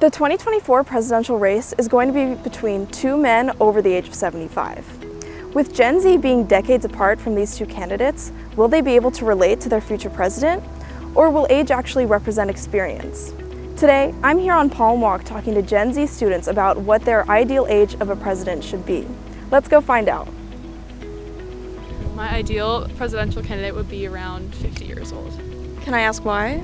The 2024 presidential race is going to be between two men over the age of 75. With Gen Z being decades apart from these two candidates, will they be able to relate to their future president? Or will age actually represent experience? Today, I'm here on Palm Walk talking to Gen Z students about what their ideal age of a president should be. Let's go find out. My ideal presidential candidate would be around 50 years old. Can I ask why?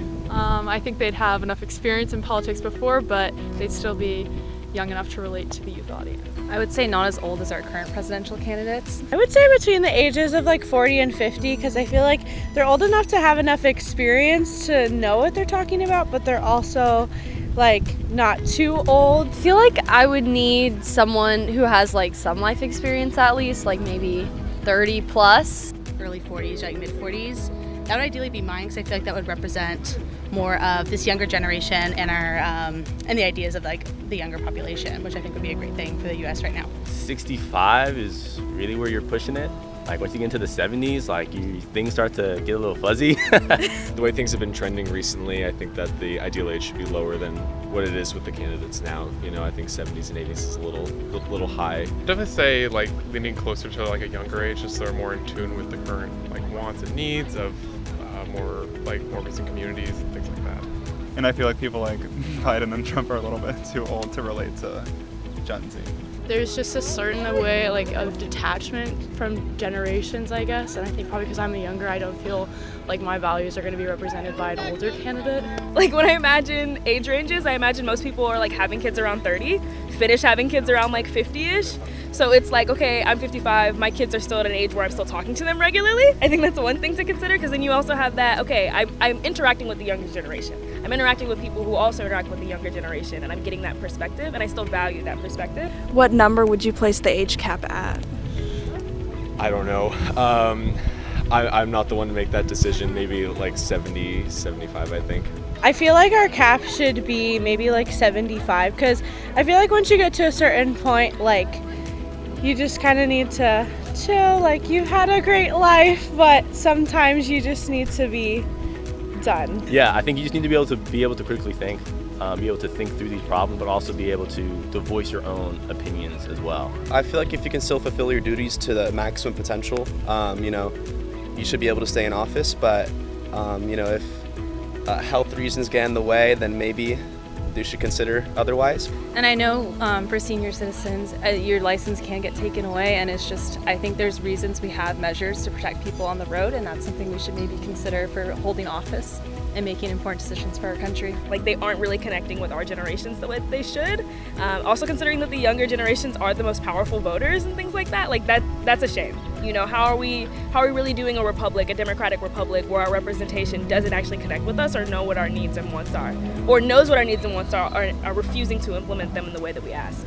I think they'd have enough experience in politics before, but they'd still be young enough to relate to the youth audience. I would say not as old as our current presidential candidates. I would say between the ages of like 40 and 50 because I feel like they're old enough to have enough experience to know what they're talking about, but they're also like not too old. I feel like I would need someone who has like some life experience at least, like maybe 30 plus. Early 40s, like mid 40s. That would ideally be mine because I feel like that would represent more of this younger generation and our and the ideas of like the younger population, which I think would be a great thing for the U.S. right now. 65 is really where you're pushing it. Like once you get into the 70s, like things start to get a little fuzzy. The way things have been trending recently, I think that the ideal age should be lower than what it is with the candidates now. You know, I think 70s and 80s is a little high. Definitely say like leaning closer to like a younger age, just so they're more in tune with the current like wants and needs of more recent communities and things like that. And I feel like people like Biden and Trump are a little bit too old to relate to Gen Z. There's just a certain way like of detachment from generations, I guess, and I think probably because I'm the younger, I don't feel like my values are going to be represented by an older candidate. Like when I imagine age ranges, I imagine most people are like having kids around 30, finish having kids around like 50-ish. So it's like, okay, I'm 55, my kids are still at an age where I'm still talking to them regularly. I think that's one thing to consider, because then you also have that, okay, I'm interacting with the younger generation. I'm interacting with people who also interact with the younger generation, and I'm getting that perspective, and I still value that perspective. What number would you place the age cap at? I don't know. I'm not the one to make that decision. Maybe like 70, 75, I think. I feel like our cap should be maybe like 75 because I feel like once you get to a certain point, like you just kind of need to chill. Like you've had a great life, but sometimes you just need to be done. Yeah, I think you just need to be able to critically think, be able to think through these problems, but also be able to voice your own opinions as well. I feel like if you can still fulfill your duties to the maximum potential, you should be able to stay in office. But if health reasons get in the way, then maybe they should consider otherwise. And I know for senior citizens, your license can get taken away, and it's just, I think there's reasons we have measures to protect people on the road, and that's something we should maybe consider for holding office and making important decisions for our country. Like they aren't really connecting with our generations the way they should. Also considering that the younger generations are the most powerful voters and things like that, like that's a shame. You know, how are we really doing a republic, a democratic republic, where our representation doesn't actually connect with us or know what our needs and wants are, or knows what our needs and wants are refusing to implement them in the way that we ask?